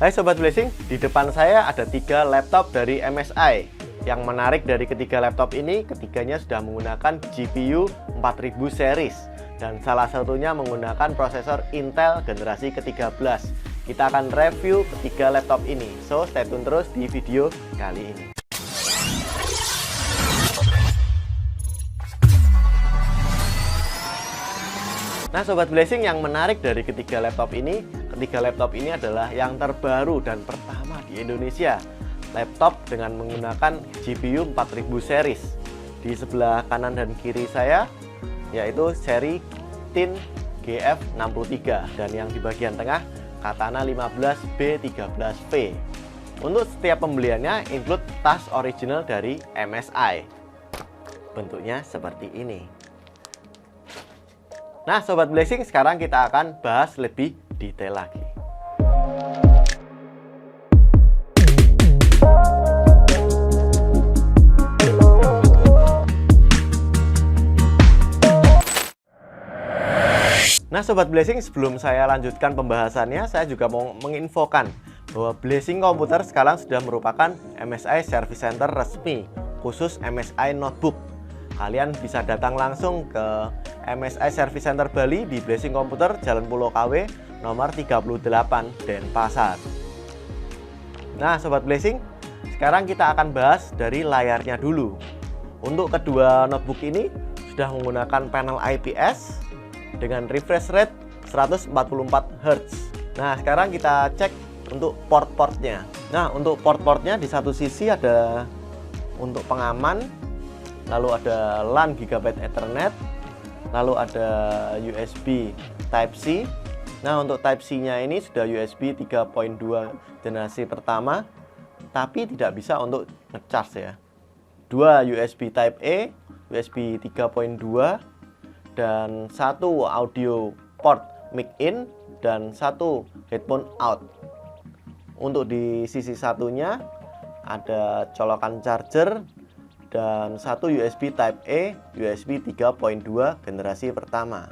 Hai Sobat Blessing, di depan saya ada 3 laptop dari MSI. Yang menarik dari ketiga laptop ini, ketiganya sudah menggunakan GPU 4000 series. Dan salah satunya menggunakan prosesor Intel generasi ke-13. Kita akan review ketiga laptop ini, so stay tune terus di video kali ini. Nah Sobat Blessing, yang menarik dari ketiga laptop ini adalah yang terbaru dan pertama di Indonesia. Laptop dengan menggunakan GPU 4000 series. Di sebelah kanan dan kiri saya yaitu seri Tin GF63, dan yang di bagian tengah Katana 15B13V. Untuk setiap pembeliannya include tas original dari MSI. Bentuknya seperti ini. Nah Sobat Blessing, sekarang kita akan bahas lebih detail lagi. Nah Sobat Blessing, sebelum saya lanjutkan pembahasannya, saya juga mau menginfokan bahwa Blessing Komputer sekarang sudah merupakan MSI Service Center resmi khusus MSI Notebook. Kalian bisa datang langsung ke MSI Service Center Bali di Blessing Komputer, Jalan Pulau KW, nomor 38, Denpasar. Nah Sobat Blessing, sekarang kita akan bahas dari layarnya dulu. Untuk kedua notebook ini sudah menggunakan panel IPS dengan refresh rate 144 Hz. Nah sekarang kita cek untuk port-portnya. Nah untuk port-portnya di satu sisi ada untuk pengaman, lalu ada LAN Gigabit Ethernet, lalu ada USB Type-C. Nah untuk Type-C-nya ini sudah USB 3.2 generasi pertama, tapi tidak bisa untuk ngecas ya. 2 USB Type-A, USB 3.2, dan 1 audio port mic in, dan 1 headphone out. Untuk di sisi satunya ada colokan charger dan 1 USB Type-A, USB 3.2 generasi pertama.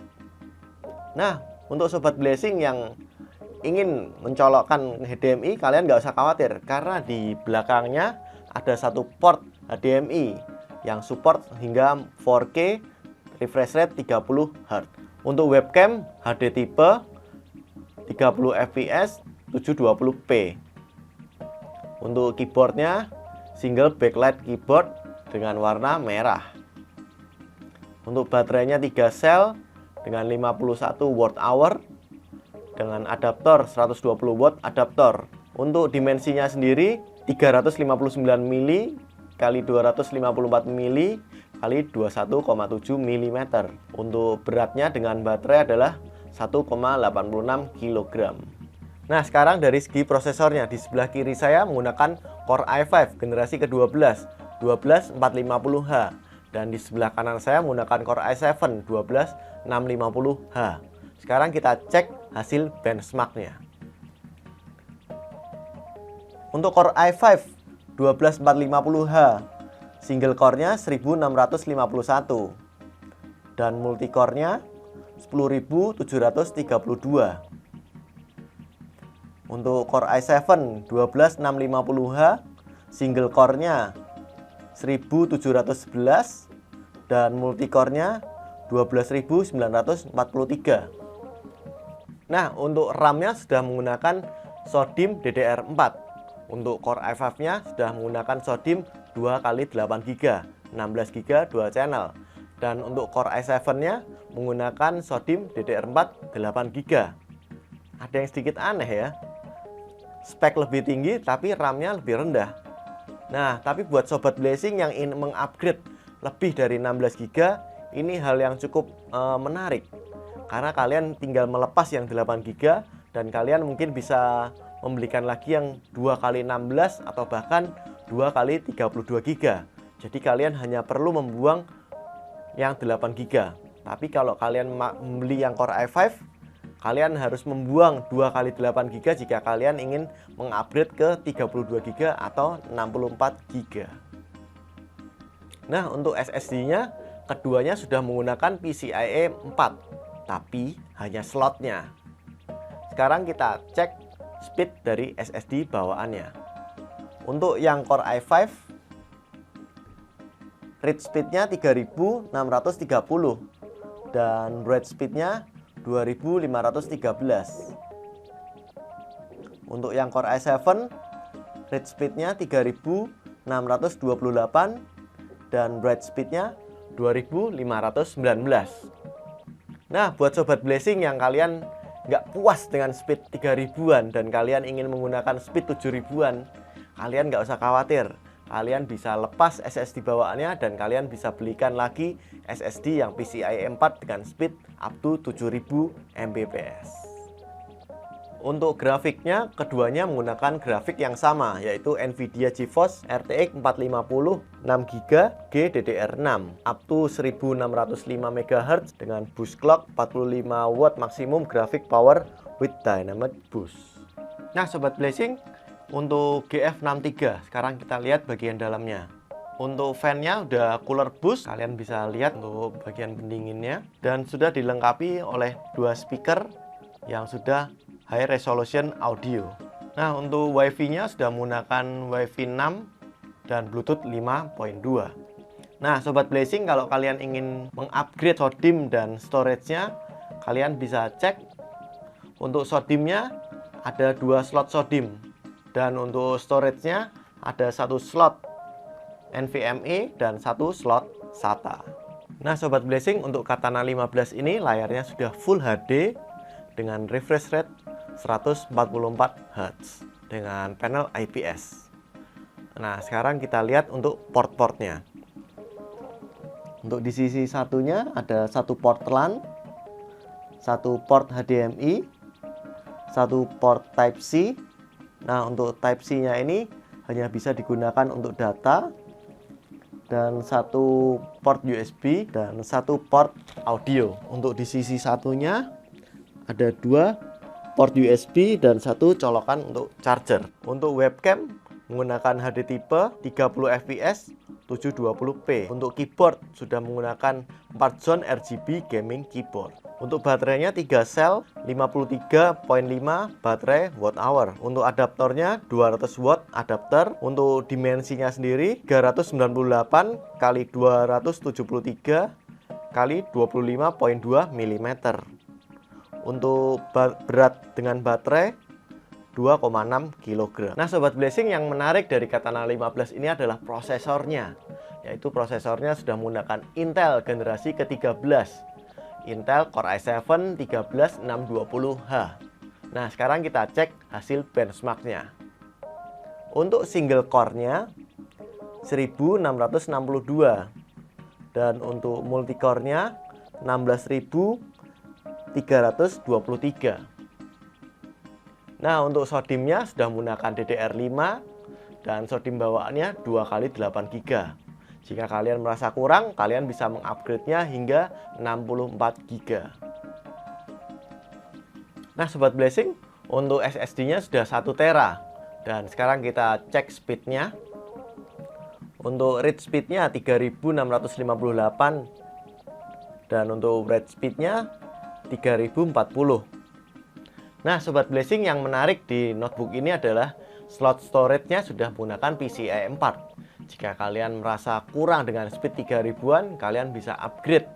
Nah, untuk Sobat Blessing yang ingin mencolokkan HDMI, kalian nggak usah khawatir, karena di belakangnya ada 1 port HDMI yang support hingga 4K refresh rate 30 Hz. Untuk webcam HD tipe 30 fps 720p. Untuk keyboardnya single backlight keyboard dengan warna merah. Untuk baterainya 3 sel dengan 51 Wh dengan adaptor 120 watt adaptor. Untuk dimensinya sendiri 359 mili kali 254 mili kali 21,7 mm. Untuk beratnya dengan baterai adalah 1,86 kg. Nah sekarang dari segi prosesornya, di sebelah kiri saya menggunakan Core i5 generasi ke-12 12650H, dan di sebelah kanan saya menggunakan Core i7 12650H. Sekarang kita cek hasil benchmarknya. Untuk Core i5 12450H, single core-nya 1651 dan multicore-nya 10732. Untuk Core i7 12650H, single core-nya 1711 dan multicore-nya 12943. Nah, untuk RAM-nya sudah menggunakan SODIMM DDR4. Untuk Core i5-nya sudah menggunakan SODIMM 2x8GB, 16GB 2 channel. Dan untuk Core i7-nya menggunakan SODIMM DDR4 8GB. Ada yang sedikit aneh ya. Spek lebih tinggi tapi RAM-nya lebih rendah. Nah, tapi buat Sobat Blessing yang ingin mengupgrade lebih dari 16GB, ini hal yang cukup menarik. Karena kalian tinggal melepas yang 8GB dan kalian mungkin bisa membelikan lagi yang 2x16 atau bahkan 2x32GB. Jadi kalian hanya perlu membuang yang 8GB. Tapi kalau kalian membeli yang Core i5, kalian harus membuang 2x8GB jika kalian ingin mengupgrade ke 32GB atau 64GB. Nah, untuk SSD-nya keduanya sudah menggunakan PCIe 4, tapi hanya slotnya. Sekarang kita cek speed dari SSD bawaannya. Untuk yang Core i5, read speednya 3630 dan write speednya 2513. Untuk yang Core i7, read speednya 3628 dan write speednya 2519. Nah, buat sobat Blessing yang kalian nggak puas dengan speed 3000-an dan kalian ingin menggunakan speed 7000-an, kalian nggak usah khawatir. Kalian bisa lepas SSD bawaannya dan kalian bisa belikan lagi SSD yang PCIe 4 dengan speed up to 7000 Mbps. Untuk grafiknya, keduanya menggunakan grafik yang sama, yaitu Nvidia GeForce RTX 450 6GB GDDR6 up to 1605 MHz dengan boost clock 45 watt maksimum graphic power with dynamic boost. Nah, sobat Blessing, untuk GF63 sekarang kita lihat bagian dalamnya. Untuk fan-nya udah cooler boost, kalian bisa lihat untuk bagian pendinginnya, dan sudah dilengkapi oleh dua speaker yang sudah high resolution audio. Nah, untuk WiFi-nya sudah menggunakan WiFi 6 dan Bluetooth 5.2. Nah, sobat Blessing, kalau kalian ingin mengupgrade SODIMM dan storage-nya, kalian bisa cek. Untuk SODIMM-nya ada 2 slot SODIMM. Dan untuk storage-nya ada 1 slot NVMe dan 1 slot SATA. Nah, sobat Blessing, untuk Katana 15 ini layarnya sudah Full HD dengan refresh rate 144 Hz dengan panel IPS. Nah, sekarang kita lihat untuk port-portnya. Untuk di sisi satunya ada 1 port LAN, 1 port HDMI, 1 port Type-C. Nah, untuk Type-C-nya ini hanya bisa digunakan untuk data, dan 1 port USB dan 1 port audio. Untuk di sisi satunya ada 2 port USB dan 1 colokan untuk charger. Untuk webcam menggunakan HD tipe 30 fps 720p. Untuk keyboard sudah menggunakan 4 zone RGB gaming keyboard. Untuk baterainya 3 sel 53.5 baterai watt hour. Untuk adaptornya 200 watt adapter. Untuk dimensinya sendiri 398 x 273 x 25.2 mm. Untuk berat dengan baterai 2,6 kg. Nah, sobat Blessing, yang menarik dari Katana 15 ini adalah prosesornya. Yaitu prosesornya sudah menggunakan Intel generasi ke-13. Intel Core i7 13620H. Nah, sekarang kita cek hasil benchmarknya. Untuk single core-nya 1662 dan untuk multicore-nya 16323. Nah, untuk SODIMM-nya sudah menggunakan DDR5 dan SODIMM bawaannya 2x8GB. Jika kalian merasa kurang, kalian bisa mengupgrade-nya hingga 64GB. Nah, sobat Blessing, untuk SSD-nya sudah 1 tera. Dan sekarang kita cek speed-nya. Untuk read speed-nya 3658 dan untuk write speed-nya 3040. Nah, sobat Blessing, yang menarik di notebook ini adalah slot storage-nya sudah menggunakan PCIe 4. Jika kalian merasa kurang dengan speed 3000-an, kalian bisa upgrade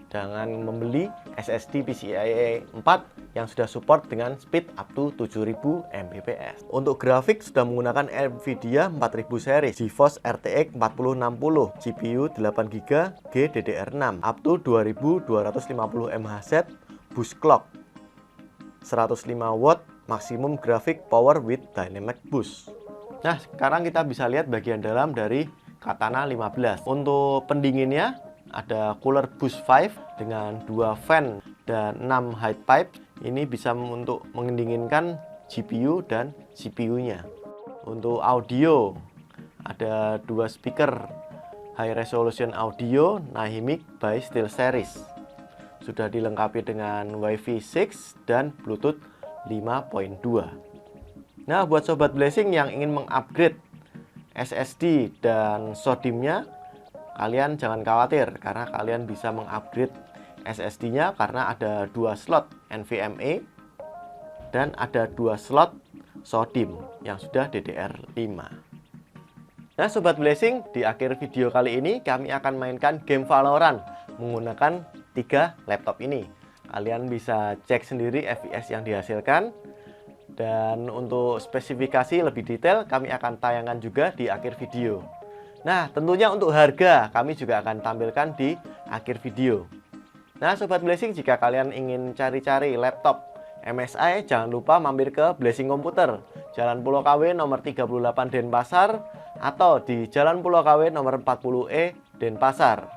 dengan membeli SSD PCIe 4 yang sudah support dengan speed up to 7000 Mbps. Untuk grafik sudah menggunakan Nvidia 4000 series, GeForce RTX 4060, GPU 8GB GDDR6 up to 2250 mHz, boost clock 105 watt, maksimum graphic power with dynamic boost. Nah, sekarang kita bisa lihat bagian dalam dari Katana 15. Untuk pendinginnya ada cooler boost 5 dengan 2 fan dan 6 high pipe. Ini bisa untuk mendinginkan GPU dan CPU-nya. Untuk audio ada 2 speaker high resolution audio Nahimic by SteelSeries. Sudah dilengkapi dengan Wi-Fi 6 dan Bluetooth 5.2. Nah, buat sobat Blessing yang ingin mengupgrade SSD dan SODIMM-nya, kalian jangan khawatir karena kalian bisa mengupgrade SSD-nya karena ada 2 slot NVMe dan ada 2 slot SODIMM yang sudah DDR5. Nah Sobat Blessing, di akhir video kali ini kami akan mainkan game Valorant menggunakan 3 laptop ini. Kalian bisa cek sendiri FPS yang dihasilkan. Dan untuk spesifikasi lebih detail kami akan tayangkan juga di akhir video. Nah tentunya untuk harga kami juga akan tampilkan di akhir video. Nah Sobat Blessing, jika kalian ingin cari-cari laptop MSI, jangan lupa mampir ke Blessing Komputer, Jalan Pulau KW nomor 38 Denpasar, atau di Jalan Pulau KW nomor 40E Denpasar.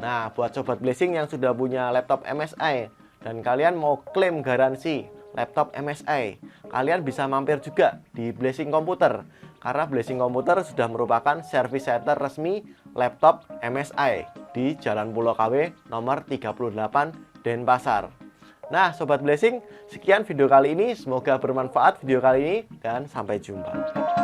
Nah buat Sobat Blessing yang sudah punya laptop MSI dan kalian mau klaim garansi laptop MSI, kalian bisa mampir juga di Blessing Komputer, karena Blessing Komputer sudah merupakan service center resmi laptop MSI di Jalan Pulau KW nomor 38 Denpasar. Nah Sobat Blessing, sekian video kali ini, semoga bermanfaat video kali ini dan sampai jumpa.